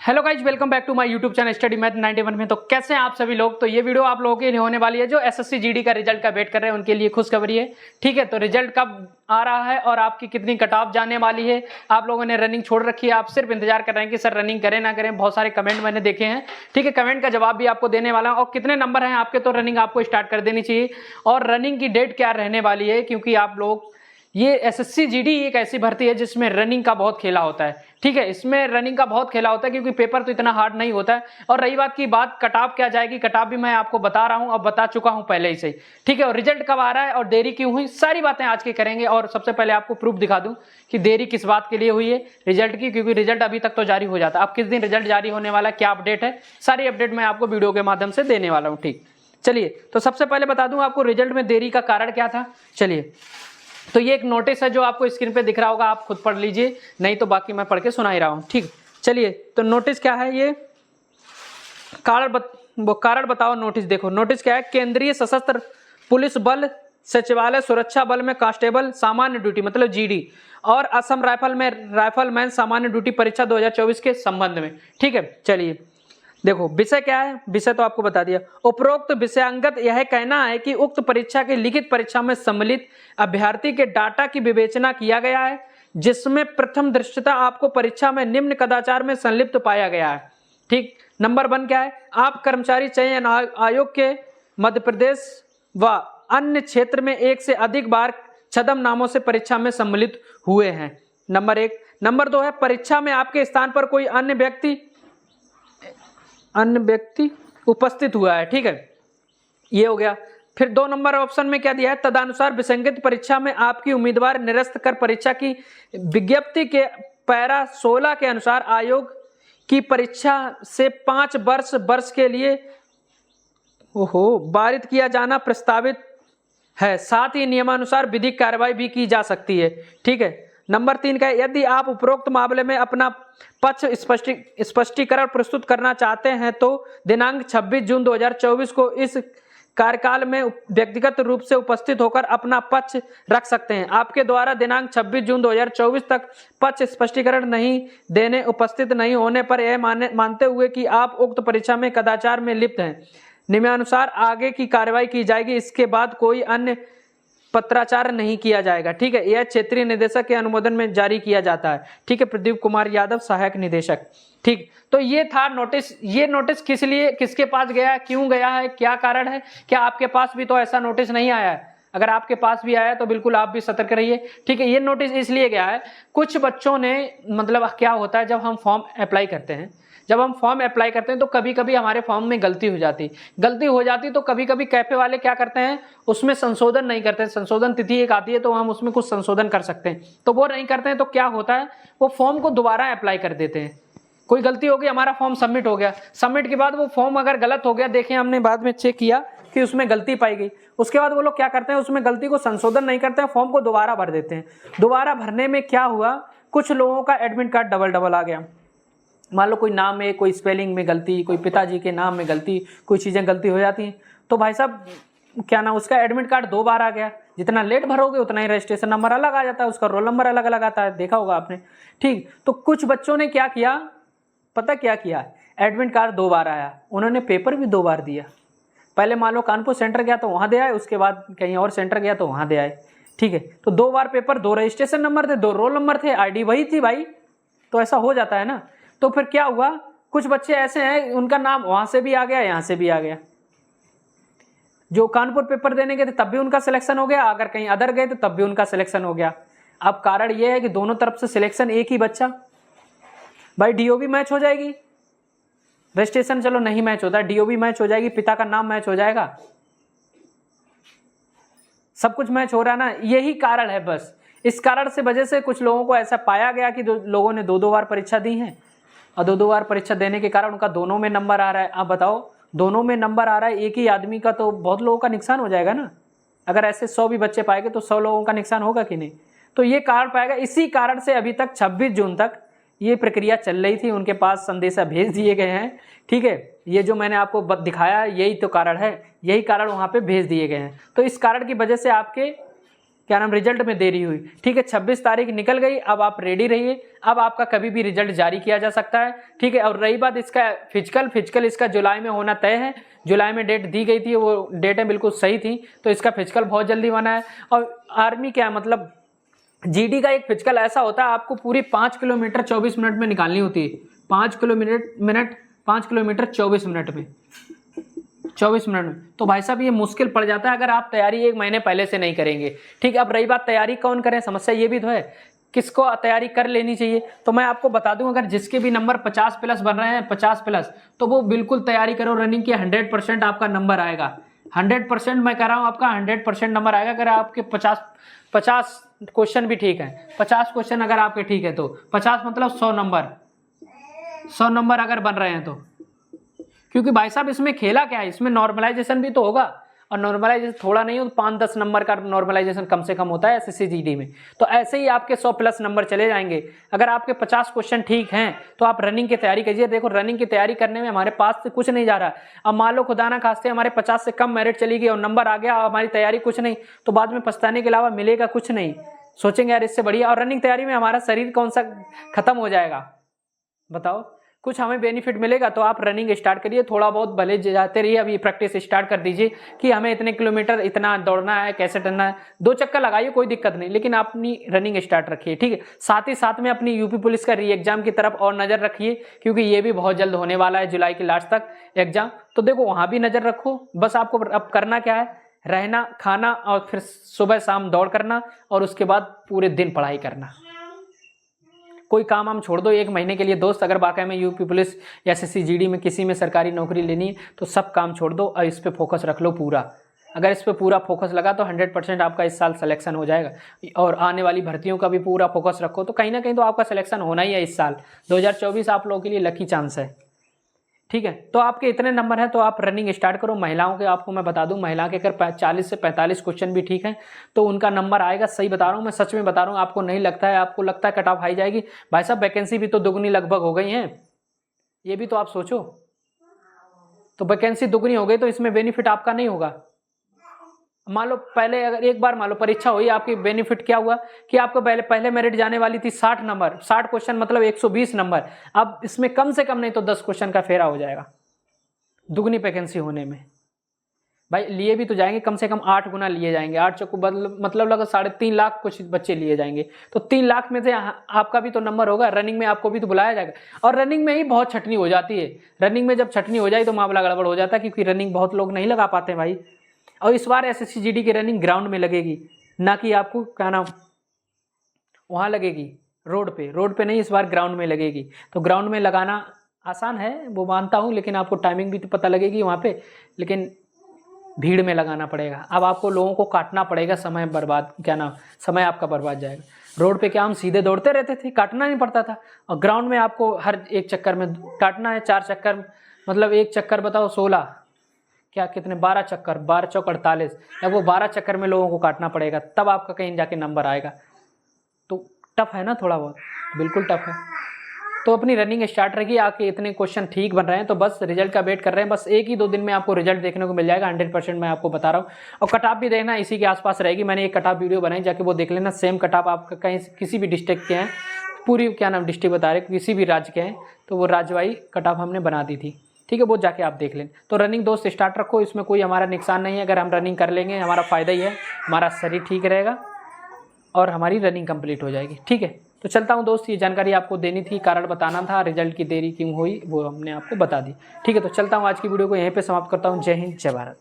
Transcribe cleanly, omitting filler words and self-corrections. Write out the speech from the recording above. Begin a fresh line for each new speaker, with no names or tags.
Hello guys, welcome back to my YouTube channel study math 91 में। तो कैसे हैं आप सभी लोग। तो ये वीडियो आप लोगों के लिए होने वाली है जो एसएससी जीडी का रिजल्ट का वेट कर रहे हैं उनके लिए खुशखबरी है। ठीक है, तो रिजल्ट कब आ रहा है और आपकी कितनी कट ऑफ जाने वाली है। आप लोगों ने रनिंग छोड़ रखी है, आप सिर्फ इंतजार कर रहे हैं कि सर रनिंग करें ना करें। बहुत सारे कमेंट मैंने देखे हैं। ठीक है, कमेंट का जवाब भी आपको देने वाला हूं। और कितने नंबर हैं आपके, तो रनिंग आपको स्टार्ट कर देनी चाहिए। और रनिंग की डेट क्या रहने वाली है, क्योंकि आप लोग ये एसएससी जीडी एक ऐसी भर्ती है जिसमें रनिंग का बहुत खेला होता है। ठीक है, इसमें रनिंग का बहुत खेला होता है क्योंकि पेपर तो इतना हार्ड नहीं होता है। और रही बात की बात कट-ऑफ क्या जाएगी, कट-ऑफ भी मैं आपको बता रहा हूं, अब बता चुका हूं पहले ही से। ठीक है, और रिजल्ट कब आ रहा है और देरी क्यों हुई, सारी बातें आज के करेंगे। और सबसे पहले आपको प्रूफ दिखा दूं कि देरी किस बात के लिए हुई है रिजल्ट की, क्योंकि रिजल्ट अभी तक तो जारी हो जाता है। अब किस दिन रिजल्ट जारी होने वाला, क्या अपडेट है, सारी अपडेट मैं आपको वीडियो के माध्यम से देने वाला हूँ। ठीक, चलिए तो सबसे पहले बता दूं आपको रिजल्ट में देरी का कारण क्या था। चलिए, तो ये एक नोटिस है जो आपको स्क्रीन पे दिख रहा होगा, आप खुद पढ़ लीजिए, नहीं तो बाकी मैं पढ़ के सुना ही रहा हूँ। ठीक, चलिए तो नोटिस क्या है, ये कारण बताओ। नोटिस देखो, नोटिस क्या है। केंद्रीय सशस्त्र पुलिस बल सचिवालय सुरक्षा बल में कांस्टेबल सामान्य ड्यूटी मतलब जीडी और असम राइफल में राइफलमैन सामान्य ड्यूटी परीक्षा 2024 के संबंध में। ठीक है, चलिए देखो विषय क्या है, विषय तो आपको बता दिया। उपरोक्त विषयांगत यह कहना है कि उक्त परीक्षा की लिखित परीक्षा में सम्मिलित अभ्यर्थी के डाटा की विवेचना किया गया है, जिसमें प्रथम दृष्टता आपको परीक्षा में निम्न कदाचार में संलिप्त पाया गया है। ठीक, नंबर 1 क्या है, आप कर्मचारी चयन आयोग के मध्य प्रदेश व अन्य क्षेत्र में एक से अधिक बार छद्म नामों से परीक्षा में सम्मिलित हुए हैं। नंबर 1। नंबर 2 है, परीक्षा में आपके स्थान पर कोई अन्य व्यक्ति उपस्थित हुआ है। ठीक है, ये हो गया। फिर 2 नंबर ऑप्शन में क्या दिया है, तदनुसार विसंगत परीक्षा में आपकी उम्मीदवार निरस्त कर परीक्षा की विज्ञप्ति के पैरा 16 के अनुसार आयोग की परीक्षा से 5 वर्ष के लिए वारित किया जाना प्रस्तावित है। साथ ही नियमानुसार विधिक कार्रवाई भी की जा सकती है। ठीक है, नंबर 3 का, यदि आप उपरोक्त मामले में अपना पक्ष स्पष्टीकरण प्रस्तुत करना चाहते हैं तो दिनांक 26 जून 2024 को इस कार्यकाल में व्यक्तिगत रूप से उपस्थित होकर अपना पक्ष रख सकते हैं। आपके द्वारा दिनांक 26 जून 2024 तक पक्ष स्पष्टीकरण नहीं देने उपस्थित नहीं होने पर यह मानते हुए कि आप उक्त परीक्षा में कदाचार में लिप्त हैं, नियमानुसार आगे की कार्रवाई की जाएगी। इसके बाद कोई अन्य पत्राचार नहीं किया जाएगा। ठीक है, यह क्षेत्रीय निदेशक के अनुमोदन में जारी किया जाता है। ठीक है, प्रदीप कुमार यादव सहायक निदेशक। ठीक, तो ये था नोटिस। ये नोटिस किस लिए, किसके पास गया है, क्यों गया है, क्या कारण है, क्या आपके पास भी तो ऐसा नोटिस नहीं आया है। अगर आपके पास भी आया है तो बिल्कुल आप भी सतर्क रहिए। ठीक है, ये नोटिस इसलिए गया है, कुछ बच्चों ने मतलब क्या होता है, जब हम फॉर्म अप्लाई करते हैं तो कभी कभी हमारे फॉर्म में गलती हो जाती तो कभी कभी कैफे वाले क्या करते हैं, उसमें संशोधन नहीं करते। संशोधन तिथि एक आती है तो हम उसमें कुछ संशोधन कर सकते हैं, तो वो नहीं करते हैं। तो क्या होता है, वो फॉर्म को दोबारा अप्लाई कर देते हैं। कोई गलती हो गई, हमारा फॉर्म सबमिट हो गया, सबमिट के बाद वो फॉर्म अगर गलत हो गया, देखें हमने बाद में चेक किया कि उसमें गलती पाई गई, उसके बाद वो लोग क्या करते हैं, उसमें गलती को संशोधन नहीं करते हैं, फॉर्म को दोबारा भर देते हैं। दोबारा भरने में क्या हुआ, कुछ लोगों का एडमिट कार्ड डबल आ गया। मान लो कोई नाम में, कोई स्पेलिंग में गलती, कोई पिताजी के नाम में गलती, कोई चीज़ें गलती हो जाती हैं, तो भाई साहब क्या ना, उसका एडमिट कार्ड 2 बार आ गया। जितना लेट भरोगे उतना ही रजिस्ट्रेशन नंबर अलग आ जाता है, उसका रोल नंबर अलग अलग आता है, देखा होगा आपने। ठीक, तो कुछ बच्चों ने क्या किया, पता क्या किया, एडमिट कार्ड 2 बार आया, उन्होंने पेपर भी 2 बार दिया। पहले मान लो कानपुर सेंटर गया तो वहाँ दे आए, उसके बाद कहीं और सेंटर गया तो वहाँ दे आए। ठीक है, तो 2 बार पेपर, 2 रजिस्ट्रेशन नंबर थे, 2 रोल नंबर थे, ID वही थी भाई, तो ऐसा हो जाता है ना। तो फिर क्या हुआ, कुछ बच्चे ऐसे हैं उनका नाम वहां से भी आ गया, यहां से भी आ गया। जो कानपुर पेपर देने गए थे तब भी उनका सिलेक्शन हो गया, अगर कहीं अदर गए तो तब भी उनका सिलेक्शन हो गया। अब कारण यह है कि दोनों तरफ से सिलेक्शन एक ही बच्चा, भाई DOB मैच हो जाएगी, रजिस्ट्रेशन चलो नहीं मैच होता, DOB मैच हो जाएगी, पिता का नाम मैच हो जाएगा, सब कुछ मैच हो रहा है ना। यही कारण है बस। इस कारण से वजह से कुछ लोगों को ऐसा पाया गया कि लोगों ने 2 बार परीक्षा दी है, और 2 बार परीक्षा देने के कारण उनका दोनों में नंबर आ रहा है। आप बताओ, दोनों में नंबर आ रहा है एक ही आदमी का, तो बहुत लोगों का नुकसान हो जाएगा ना। अगर ऐसे 100 भी बच्चे पाएंगे तो 100 लोगों का नुकसान होगा कि नहीं। तो ये कारण पाएगा। इसी कारण से अभी तक 26 जून तक ये प्रक्रिया चल रही थी, उनके पास संदेशा भेज दिए गए हैं। ठीक है, ये जो मैंने आपको दिखाया यही तो कारण है, यही कारण वहाँ पे भेज दिए गए हैं। तो इस कारण की वजह से आपके क्या नाम रिजल्ट में देरी हुई, ठीक है। 26 तारीख निकल गई, अब आप रेडी रहिए, अब आपका कभी भी रिजल्ट जारी किया जा सकता है, ठीक है। और रही बात इसका फिजिकल इसका जुलाई में होना तय है, जुलाई में डेट दी गई थी, वो डेटें बिल्कुल सही थी, तो इसका फिजिकल बहुत जल्दी बना है। और आर्मी क्या मतलब जीडी का एक फिजिकल ऐसा होता है, आपको पूरी 5 किलोमीटर 24 मिनट में निकालनी होती है, 5 किलोमीटर 24 मिनट में, 24 मिनट में। तो भाई साहब ये मुश्किल पड़ जाता है अगर आप तैयारी 1 महीने पहले से नहीं करेंगे, ठीक है। अब रही बात तैयारी कौन करे, समस्या ये भी तो है, किसको तैयारी कर लेनी चाहिए। तो मैं आपको बता दूं, अगर जिसके भी नंबर 50+ बन रहे हैं, 50+, तो वो बिल्कुल तैयारी करो रनिंग की, 100% आपका नंबर आएगा, 100% मैं कह रहा हूँ आपका 100% नंबर आएगा। अगर आपके 50 क्वेश्चन भी ठीक है, 50 क्वेश्चन अगर आपके ठीक है तो 50 मतलब 100 नंबर अगर बन रहे हैं तो, क्योंकि भाई साहब इसमें खेला क्या है, इसमें नॉर्मलाइजेशन भी तो होगा, और नॉर्मलाइजेशन थोड़ा नहीं हो, 5-10 नंबर का नॉर्मलाइजेशन कम से कम होता है एसएससी जीडी में। तो ऐसे ही आपके 100+ नंबर चले जाएंगे। अगर आपके 50 क्वेश्चन ठीक हैं तो आप रनिंग की तैयारी कीजिए। देखो रनिंग की तैयारी करने में हमारे पास से कुछ नहीं जा रहा। अब मान लो खुदा ना खास्ते हमारे 50 से कम मेरिट चली गई और नंबर आ गया और हमारी तैयारी कुछ नहीं, तो बाद में पछताने के अलावा मिलेगा कुछ नहीं, सोचेंगे यार इससे बढ़िया। और रनिंग तैयारी में हमारा शरीर कौन सा खत्म हो जाएगा, बताओ, कुछ हमें बेनिफिट मिलेगा। तो आप रनिंग स्टार्ट करिए, थोड़ा बहुत भले जाते रहिए, अभी प्रैक्टिस स्टार्ट कर दीजिए कि हमें इतने किलोमीटर इतना दौड़ना है, कैसे टरना है, 2 चक्कर लगाइए, कोई दिक्कत नहीं, लेकिन आप अपनी रनिंग स्टार्ट रखिए, ठीक है। साथ ही साथ में अपनी यूपी पुलिस का री एग्जाम की तरफ और नजर रखिए, क्योंकि ये भी बहुत जल्द होने वाला है, जुलाई के लास्ट तक एग्जाम। तो देखो वहां भी नजर रखो। बस आपको अब करना क्या है, रहना, खाना और फिर सुबह शाम दौड़ करना, और उसके बाद पूरे दिन पढ़ाई करना। कोई काम हम छोड़ दो 1 महीने के लिए दोस्त, अगर वाकई में यूपी पुलिस या एसएससी जीडी में किसी में सरकारी नौकरी लेनी है तो सब काम छोड़ दो और इस पे फोकस रख लो पूरा। अगर इस पे पूरा फोकस लगा तो 100% आपका इस साल सिलेक्शन हो जाएगा। और आने वाली भर्तियों का भी पूरा फोकस रखो, तो कहीं ना कहीं तो आपका सिलेक्शन होना ही है इस साल। 2024 आप लोगों के लिए लकी चांस है, ठीक है। तो आपके इतने नंबर हैं तो आप रनिंग स्टार्ट करो। महिलाओं के आपको मैं बता दूं, महिला के अगर 40 से 45 क्वेश्चन भी ठीक हैं तो उनका नंबर आएगा, सही बता रहा हूं मैं, सच में बता रहा हूं। आपको नहीं लगता है, आपको लगता है कट ऑफ हाई जाएगी, भाई साहब वैकेंसी भी तो दुगनी लगभग हो गई हैं, ये भी तो आप सोचो। तो वैकेंसी दुगनी हो गई तो इसमें बेनिफिट आपका नहीं होगा। मान लो पहले अगर एक बार मान लो परीक्षा हुई, आपकी बेनिफिट क्या हुआ कि आपको पहले मेरिट जाने वाली थी 60 नंबर, 60 क्वेश्चन मतलब 120 नंबर। अब इसमें कम से कम नहीं तो 10 क्वेश्चन का फेरा हो जाएगा दुगनी वैकेंसी होने में। भाई लिए भी तो जाएंगे, कम से कम 8 गुना लिए जाएंगे, 8 चौको मतलब लगभग 3.5 लाख कुछ बच्चे लिए जाएंगे। तो 3 लाख में से आपका भी तो नंबर होगा, रनिंग में आपको भी तो बुलाया जाएगा। और रनिंग में ही बहुत छटनी हो जाती है, रनिंग में जब छटनी हो जाए तो मामला गड़बड़ हो जाता है, क्योंकि रनिंग बहुत लोग नहीं लगा पाते भाई। और इस बार एसएससी जीडी की रनिंग ग्राउंड में लगेगी, ना कि आपको क्या नाम वहाँ लगेगी रोड पे नहीं, इस बार ग्राउंड में लगेगी। तो ग्राउंड में लगाना आसान है वो मानता हूँ, लेकिन आपको टाइमिंग भी तो पता लगेगी वहाँ पे, लेकिन भीड़ में लगाना पड़ेगा। अब आपको लोगों को काटना पड़ेगा, समय बर्बाद समय आपका बर्बाद जाएगा। रोड पे क्या हम सीधे दौड़ते रहते थे, काटना नहीं पड़ता था, और ग्राउंड में आपको हर एक चक्कर में काटना है। 4 चक्कर मतलब एक चक्कर बताओ 16 क्या कितने 12 चक्कर, 12 चौक 48, अब वो 12 चक्कर में लोगों को काटना पड़ेगा, तब आपका कहीं जाके नंबर आएगा। तो टफ है ना, थोड़ा बहुत बिल्कुल टफ है। तो अपनी रनिंग स्टार्ट रखिए। आपके इतने क्वेश्चन ठीक बन रहे हैं तो बस रिजल्ट का वेट कर रहे हैं, बस 1 ही 2 दिन में आपको रिजल्ट देखने को मिल जाएगा, 100% मैं आपको बता रहा हूँ। और कट ऑफ भी देखना इसी के आसपास रहेगी, मैंने एक कट ऑफ वीडियो बनाई, जाके वो देख लेना। सेम कट ऑफ आपका कहीं किसी भी डिस्ट्रिक्ट के हैं, पूरी डिस्ट्रिक्ट बता रहे किसी भी राज्य के हैं, तो वो राज्य वाइज कट ऑफ हमने बना दी थी, ठीक है, वो जाके आप देख लें। तो रनिंग दोस्त स्टार्ट रखो, इसमें कोई हमारा नुकसान नहीं है। अगर हम रनिंग कर लेंगे हमारा फ़ायदा ही है, हमारा शरीर ठीक रहेगा और हमारी रनिंग कंप्लीट हो जाएगी, ठीक है। तो चलता हूँ दोस्त, ये जानकारी आपको देनी थी, कारण बताना था, रिजल्ट की देरी क्यों हुई वो हमने आपको बता दी, ठीक है। तो चलता हूँ, आज की वीडियो को यहीं पे समाप्त करता हूँ। जय हिंद, जय भारत।